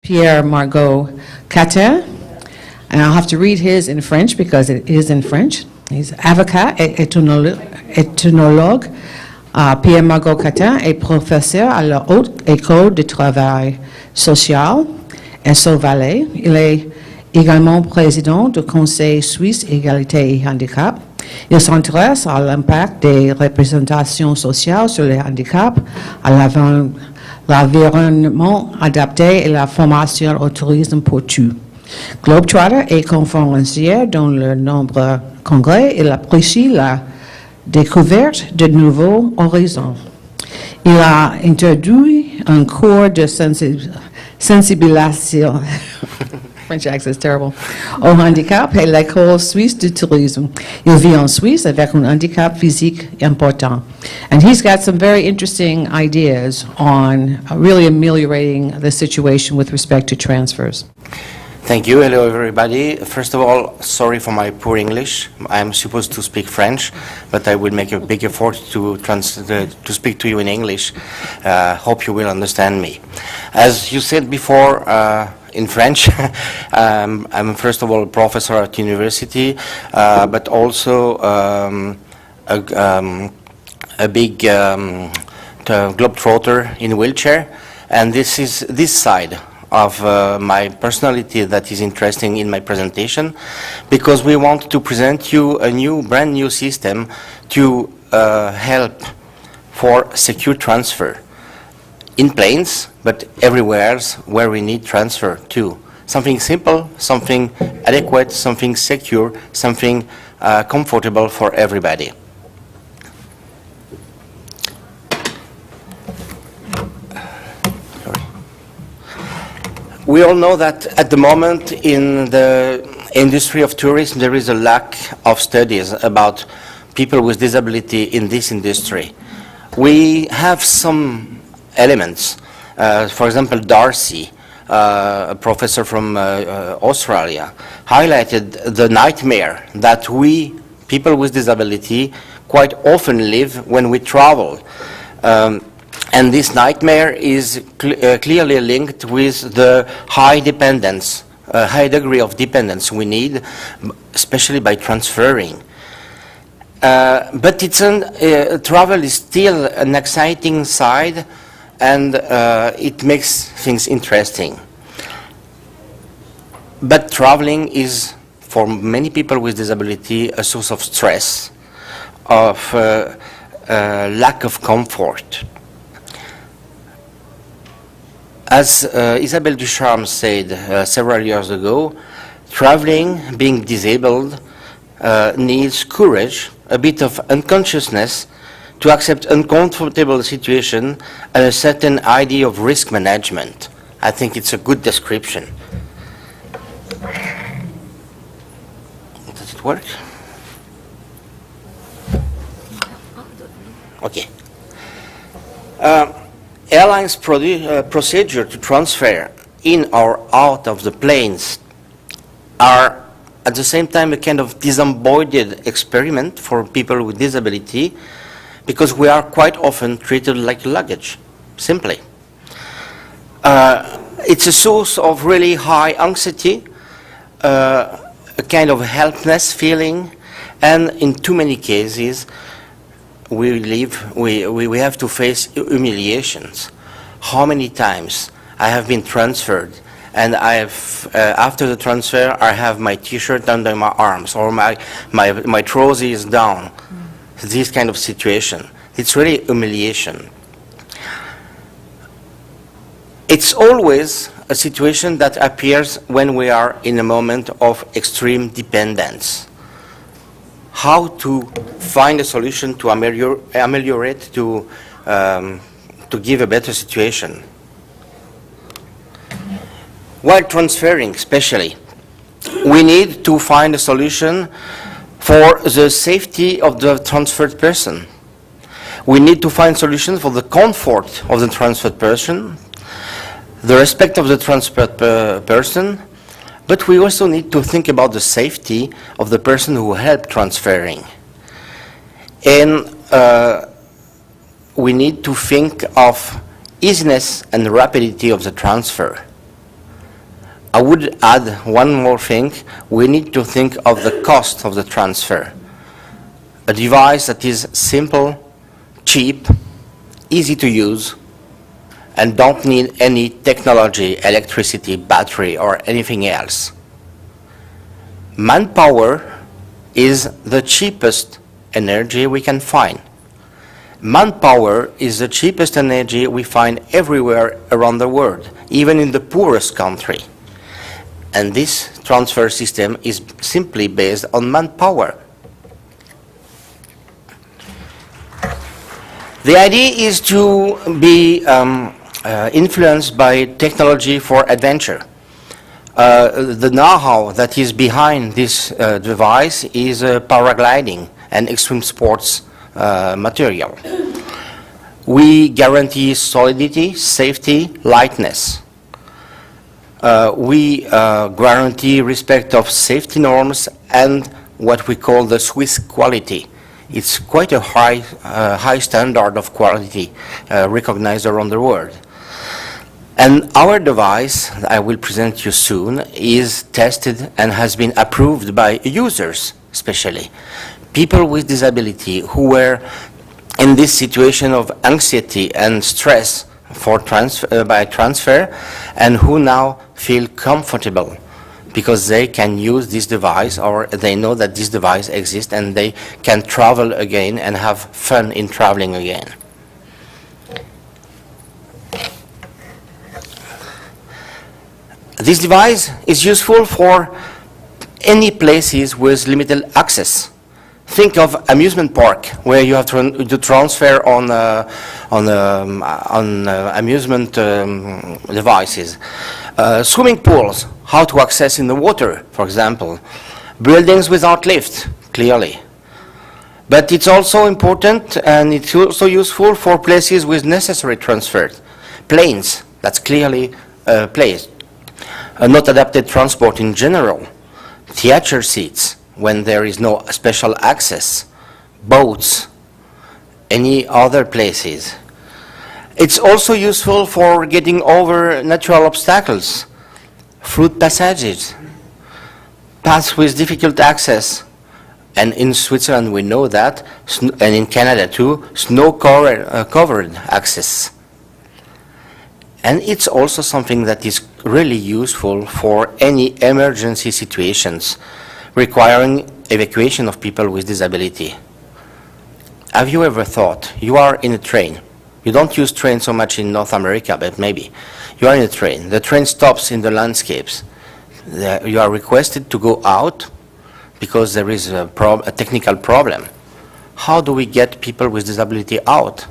Pierre Margot Cattin, and I'll have to read his in French because it is in French. He's avocat et ethnologue. Pierre Margot Cattin est professeur à la Haute École de Travail Social à Sauvalet. Il est également président du Conseil suisse Égalité et Handicap. Il s'intéresse à l'impact des représentations sociales sur le handicap, à l'environnement adapté et la formation au tourisme pour tous. Globetrotter et conférencier dans de nombreux congrès, il apprécie la découverte de nouveaux horizons. Il a introduit un cours de sensibilisation French accent is terrible, au handicap et l'école suisse de tourisme. Il vit en Suisse avec un handicap physique important. And he's got some very interesting ideas on really ameliorating the situation with respect to transfers. Thank you. Hello, everybody. First of all, sorry for my poor English. I'm supposed to speak French, but I will make a big effort to speak to you in English. Hope you will understand me. As you said before, in French, I'm first of all a professor at university, but also a big globetrotter in a wheelchair, and this is this side of my personality that is interesting in my presentation, because we want to present you a brand new system to help for secure transfer in planes, but everywhere where we need transfer too. Something simple, something adequate, something secure, something comfortable for everybody. We all know that at the moment in the industry of tourism there is a lack of studies about people with disability in this industry. We have some elements. For example, Darcy, a professor from Australia, highlighted the nightmare that we, people with disability, quite often live when we travel. And this nightmare is clearly linked with the high dependence, high degree of dependence we need, especially by transferring. But travel is still an exciting side, and it makes things interesting. But traveling is, for many people with disability, a source of stress, of lack of comfort. As Isabelle Ducharme said several years ago, traveling, being disabled, needs courage, a bit of unconsciousness to accept uncomfortable situation and a certain idea of risk management. I think it's a good description. Does it work? Okay. Airlines' procedure to transfer in or out of the planes are at the same time a kind of disembodied experiment for people with disability, because we are quite often treated like luggage, simply. It's a source of really high anxiety, a kind of helplessness feeling, and in too many cases we have to face humiliations. How many times I have been transferred and after the transfer I have my t-shirt under my arms, or my trousers is down. This kind of situation. It's really humiliation. It's always a situation that appears when we are in a moment of extreme dependence. How to find a solution to ameliorate, to give a better situation. While transferring, especially, we need to find a solution for the safety of the transferred person. We need to find solutions for the comfort of the transferred person, the respect of the transport person, but we also need to think about the safety of the person who helped transferring. And we need to think of easiness and rapidity of the transfer. I would add one more thing. We need to think of the cost of the transfer. A device that is simple, cheap, easy to use, and don't need any technology, electricity, battery, or anything else. Manpower is the cheapest energy we can find. Manpower is the cheapest energy we find everywhere around the world, even in the poorest country. And this transfer system is simply based on manpower. The idea is to be influenced by technology for adventure. The know-how that is behind this device is paragliding and extreme sports material. We guarantee solidity, safety, lightness. We guarantee respect of safety norms and what we call the Swiss quality. It's quite a high standard of quality recognized around the world. And our device, I will present you soon, is tested and has been approved by users, especially people with disability who were in this situation of anxiety and stress for by transfer, and who now feel comfortable because they can use this device, or they know that this device exists and they can travel again and have fun in traveling again. This device is useful for any places with limited access. Think of amusement park where you have to transfer on amusement devices. Swimming pools, how to access in the water, for example. Buildings without lift, clearly. But it's also important and it's also useful for places with necessary transfer. Planes, that's clearly a place. Not adapted transport in general. Theater seats, when there is no special access, boats, any other places. It's also useful for getting over natural obstacles, fruit passages, paths with difficult access, and in Switzerland we know that, and in Canada too, snow-covered access. And it's also something that is really useful for any emergency situations requiring evacuation of people with disability. Have you ever thought, you are in a train, you don't use trains so much in North America, but maybe, you are in a train, the train stops in the landscapes, you are requested to go out because there is a technical problem. How do we get people with disability out?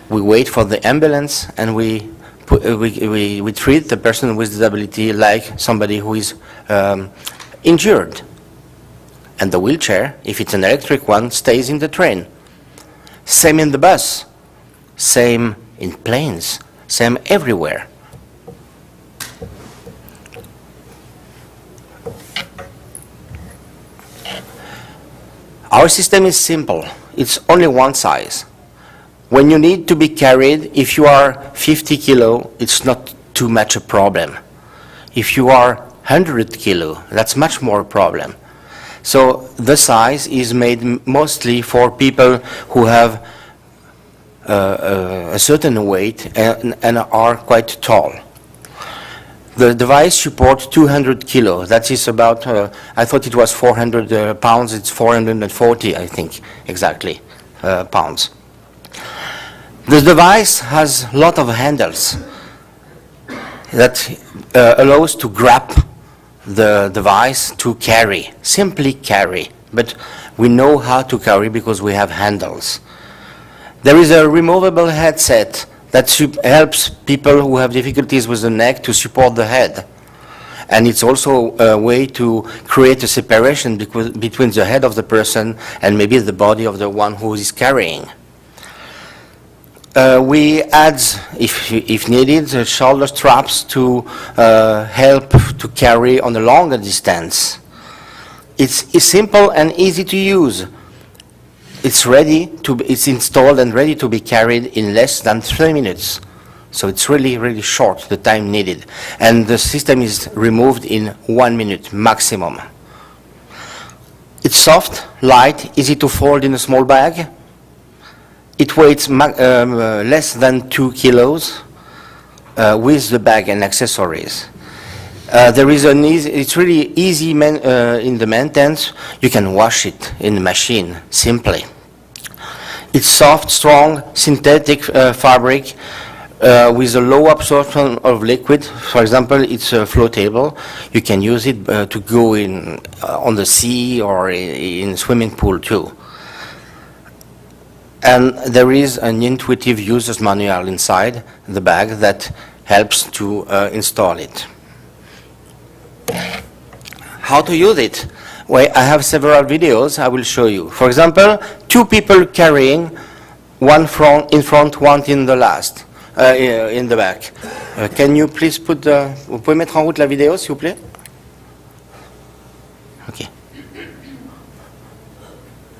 We wait for the ambulance and we treat the person with disability like somebody who is injured. And the wheelchair, if it's an electric one, stays in the train. Same in the bus, same in planes, same everywhere. Our system is simple. It's only one size. When you need to be carried, if you are 50 kilo, it's not too much a problem. If you are 100 kilo, that's much more a problem. So the size is made mostly for people who have a certain weight and are quite tall. The device supports 200 kilo. That is about, I thought it was 400 pounds, it's 440, I think, exactly, pounds. The device has a lot of handles that allows to grab the device to carry, simply carry. But we know how to carry because we have handles. There is a removable headset that helps people who have difficulties with the neck to support the head. And it's also a way to create a separation between the head of the person and maybe the body of the one who is carrying. We add, if needed, shoulder straps to help to carry on a longer distance. It's simple and easy to use. It's installed and ready to be carried in less than 3 minutes. So it's really, really short, the time needed. And the system is removed in 1 minute maximum. It's soft, light, easy to fold in a small bag. It weighs less than 2 kilos with the bag and accessories. It's really easy in the maintenance. You can wash it in the machine simply. It's soft, strong, synthetic fabric with a low absorption of liquid. For example, it's floatable. You can use it to go in on the sea or in swimming pool too. And there is an intuitive user's manual inside the bag that helps to install it. How to use it? Well, I have several videos I will show you. For example, 2 people carrying, one in front, one in the last, in the back. Can you please put vous pouvez mettre en route la vidéo, s'il vous plaît? Okay.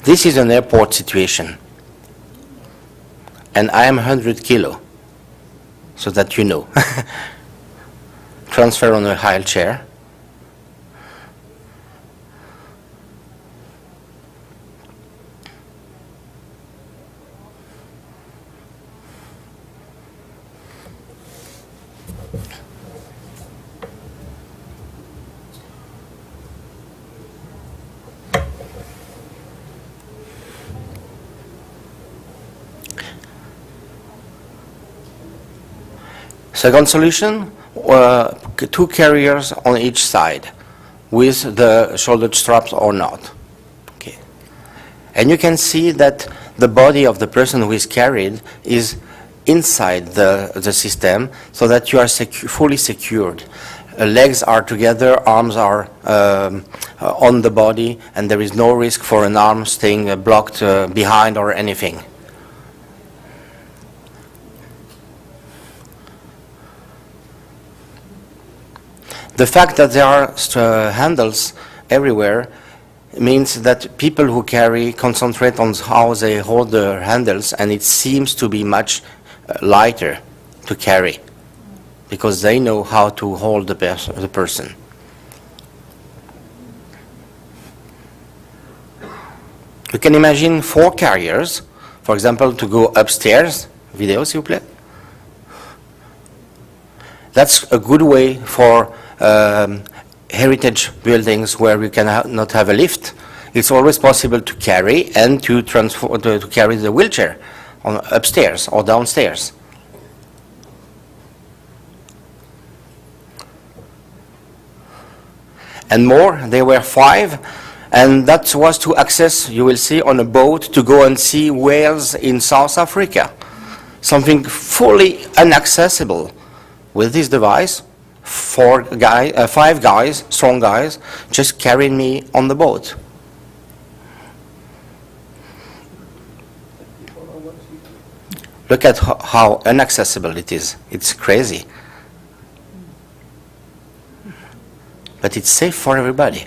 This is an airport situation. And I am 100 kilo, so that you know. Transfer on a high chair. Second solution, 2 carriers on each side with the shoulder straps or not. Okay. And you can see that the body of the person who is carried is inside the system so that you are fully secured. Legs are together, arms are on the body, and there is no risk for an arm staying blocked behind or anything. The fact that there are handles everywhere means that people who carry concentrate on how they hold the handles, and it seems to be much lighter to carry because they know how to hold the person. You can imagine 4 carriers, for example, to go upstairs. Vidéo, s'il vous plaît. That's a good way for heritage buildings where we cannot have a lift. It's always possible to carry and to carry the wheelchair upstairs or downstairs. And more, there were 5, and that was to access, you will see, on a boat to go and see whales in South Africa. Something fully inaccessible. With this device, 5 guys, strong guys, just carrying me on the boat. Look at how inaccessible it is. It's crazy. But it's safe for everybody.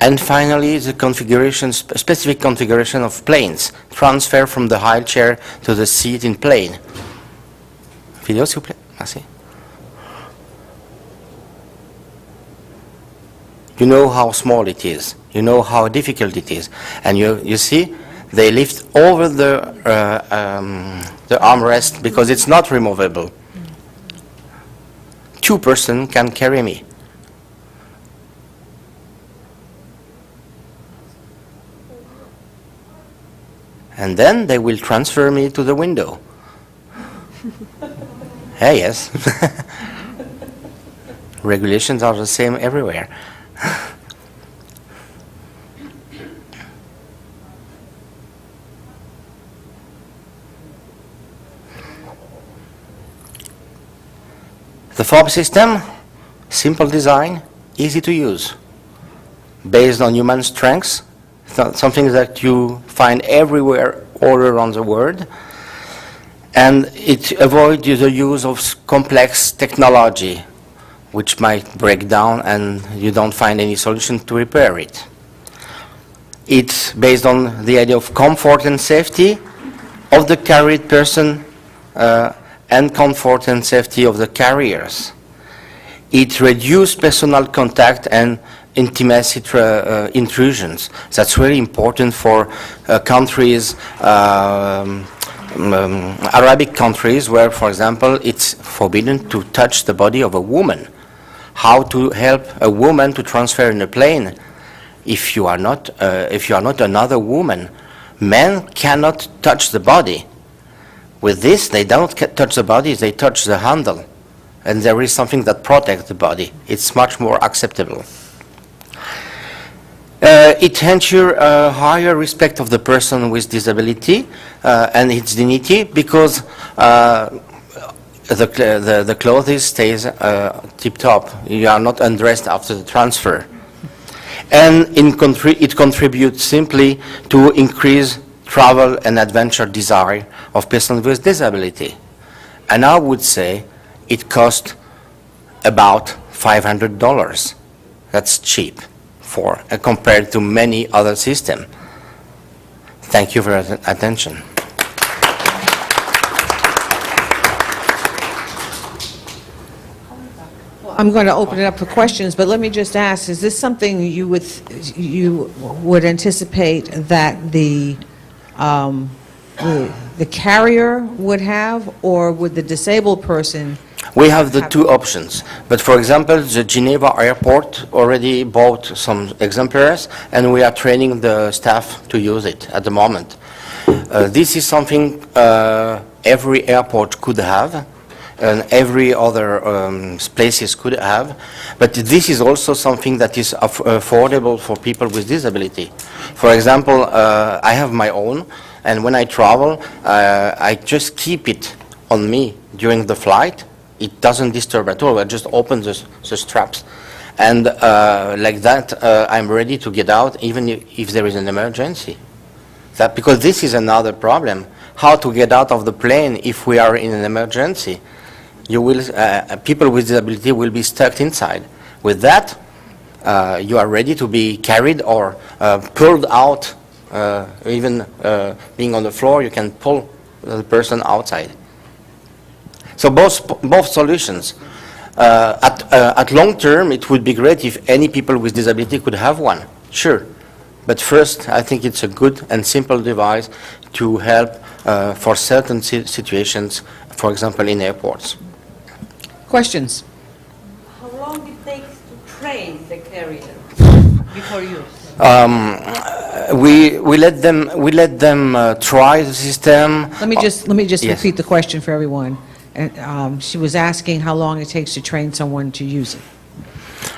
And finally, the specific configuration of planes. Transfer from the high chair to the seat in plane. Vidéo, s'il vous plaît. Merci. You know how small it is. You know how difficult it is. And you see, they lift over the armrest because it's not removable. 2 persons can carry me. And then they will transfer me to the window. Hey, yes. Regulations are the same everywhere. The fob system, simple design, easy to use, based on human strengths, something that you find everywhere all around the world, and it avoids the use of complex technology, which might break down and you don't find any solution to repair it. It's based on the idea of comfort and safety of the carried person and comfort and safety of the carriers. It reduces personal contact and intimacy intrusions. That's very important for countries, Arabic countries, where, for example, it's forbidden to touch the body of a woman. How to help a woman to transfer in a plane if you are not another woman? Men cannot touch the body. With this, they don't touch the body, they touch the handle. And there is something that protects the body. It's much more acceptable. It ensures a higher respect of the person with disability and its dignity, because the clothes stays tip-top. You are not undressed after the transfer. And it contributes simply to increase travel and adventure desire of persons with disability. And I would say it costs about $500. That's cheap compared to many other systems. Thank you for your attention. I'm going to open it up for questions, but let me just ask, is this something you would anticipate that the carrier would have, or would the disabled person? We have the two options, but for example, the Geneva airport already bought some exemplars, and we are training the staff to use it at the moment. This is something every airport could have, and every other places could have, but this is also something that is affordable for people with disability. For example, I have my own, and when I travel, I just keep it on me during the flight. It doesn't disturb at all. I just open the straps, and like that, I'm ready to get out even if there is an emergency. Because this is another problem: how to get out of the plane if we are in an emergency. People with disability will be stuck inside. With that, you are ready to be carried or pulled out. Even being on the floor, you can pull the person outside. So both solutions. At long term, it would be great if any people with disability could have one. Sure. But first, I think it's a good and simple device to help for certain situations, for example, in airports. Questions? How long it takes to train the carrier before use? We let them try the system. Let me just Yes. repeat the question for everyone. She was asking how long it takes to train someone to use it.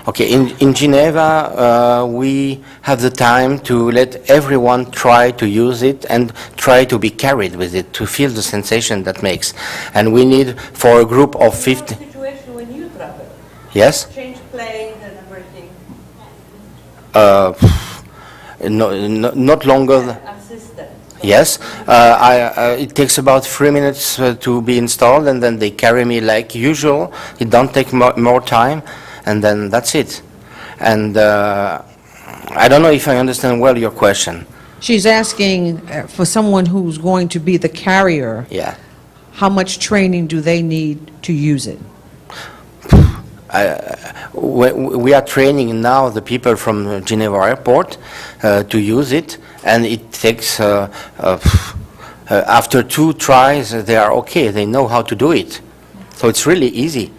Okay, in Geneva, we have the time to let everyone try to use it and try to be carried with it, to feel the sensation that makes. And we need, for a group of 50... Situation when you travel? Yes? Change planes and everything? Not longer... Assistant? Yes, it takes about 3 minutes to be installed, and then they carry me like usual. It don't take more time, and then that's it. And I don't know if I understand well your question. She's asking for someone who's going to be the carrier, Yeah. how much training do they need to use it? We are training now the people from Geneva Airport to use it, and it takes, after 2 tries, they are okay. They know how to do it. So it's really easy.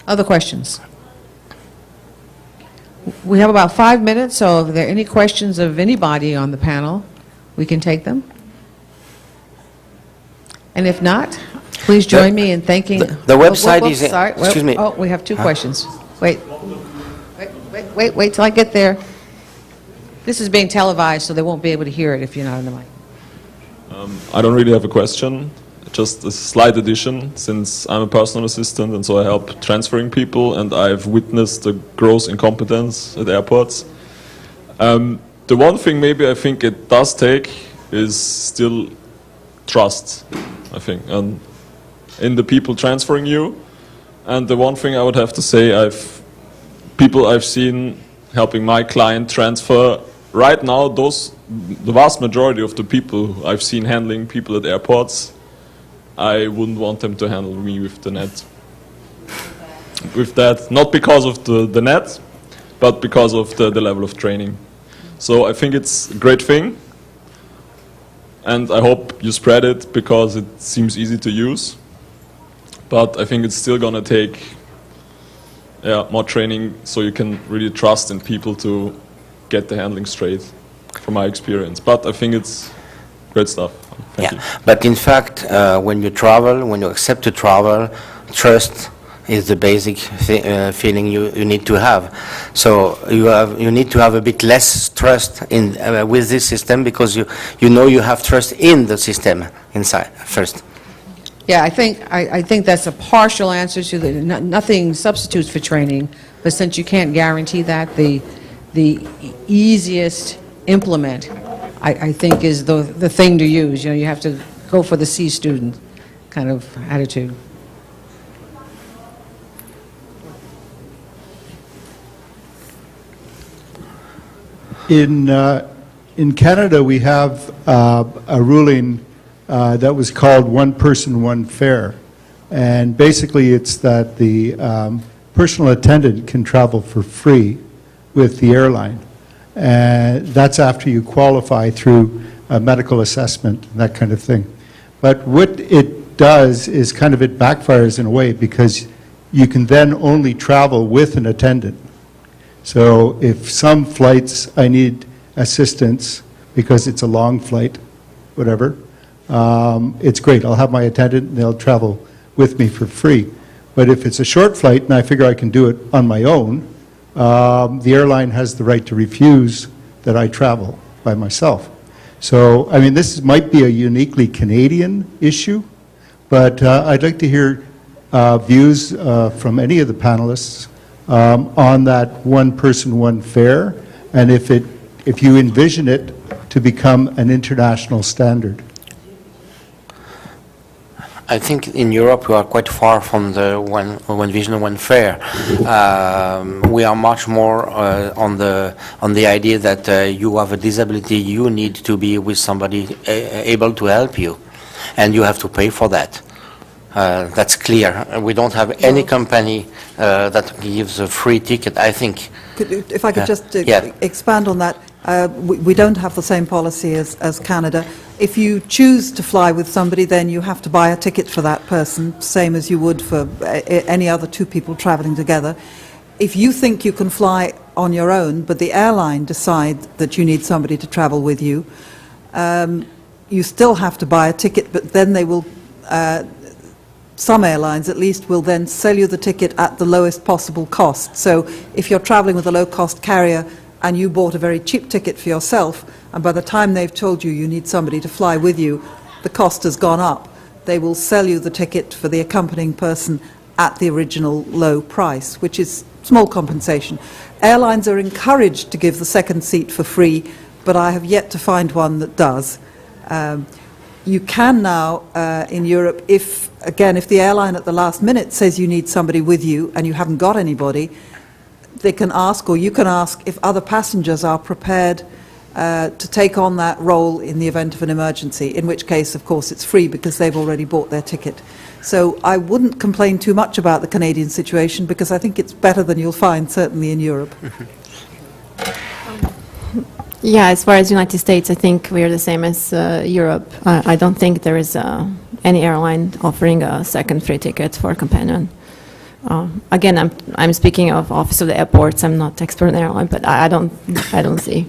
Other questions? We have about 5 minutes, so if there are any questions of anybody on the panel, we can take them. And if not, please join me in thanking... The website is... Sorry. Excuse me. Oh, we have 2 questions. Wait till I get there. This is being televised, so they won't be able to hear it if you're not on the mic. I don't really have a question. just a slight addition, since I'm a personal assistant and so I help transferring people, and I've witnessed the gross incompetence at airports. The one thing maybe I think it does take is still trust, I think, and in the people transferring you. And the one thing I would have to say, people I've seen helping my client transfer, right now, the vast majority of the people I've seen handling people at airports, I wouldn't want them to handle me with the net. With that, not because of the net, but because of the level of training. So I think it's a great thing, and I hope you spread it because it seems easy to use. But I think it's still going to take more training so you can really trust in people to get the handling straight, from my experience. But I think it's great stuff. Thank you. But in fact, when you travel, when you accept to travel, trust is the basic feeling you need to have. So you need to have a bit less trust in with this system, because you know you have trust in the system inside first. Yeah, I think that's a partial answer to the, nothing substitutes for training, but since you can't guarantee that, the easiest implement, I think, is the thing to use. You know, you have to go for the C student kind of attitude. In Canada, we have a ruling that was called One Person, One Fare. And basically it's that the personal attendant can travel for free with the airline. And that's after you qualify through a medical assessment and that kind of thing. But what it does is kind of it backfires in a way, because you can then only travel with an attendant. So if some flights I need assistance because it's a long flight, whatever, it's great. I'll have my attendant and they'll travel with me for free. But if it's a short flight and I figure I can do it on my own, the airline has the right to refuse that I travel by myself. So, I mean, this might be a uniquely Canadian issue, but I'd like to hear views from any of the panelists on that one person, one fare, and if you envision it to become an international standard. I think in Europe we are quite far from the one vision, one fare. We are much more on the idea that you have a disability, you need to be with somebody able to help you, and you have to pay for that. That's clear. We don't have any company that gives a free ticket, I think. If I could just expand on that, we don't have the same policy as Canada. If you choose to fly with somebody, then you have to buy a ticket for that person, same as you would for any other two people traveling together. If you think you can fly on your own, but the airline decide that you need somebody to travel with you, you still have to buy a ticket, but then they will, some airlines at least, will then sell you the ticket at the lowest possible cost. So if you're traveling with a low-cost carrier and you bought a very cheap ticket for yourself, and by the time they've told you you need somebody to fly with you, the cost has gone up, they will sell you the ticket for the accompanying person at the original low price, which is small compensation. Airlines are encouraged to give the second seat for free, but I have yet to find one that does. You can now, in Europe, if the airline at the last minute says you need somebody with you and you haven't got anybody, they can ask, or you can ask, if other passengers are prepared to take on that role in the event of an emergency, in which case, of course, it's free because they've already bought their ticket. So I wouldn't complain too much about the Canadian situation, because I think it's better than you'll find, certainly in Europe. Yeah, as far as United States, I think we're the same as Europe. I don't think there is any airline offering a second free ticket for a companion. Again, I'm speaking of Office of the Airports. I'm not expert in airline, but I don't see.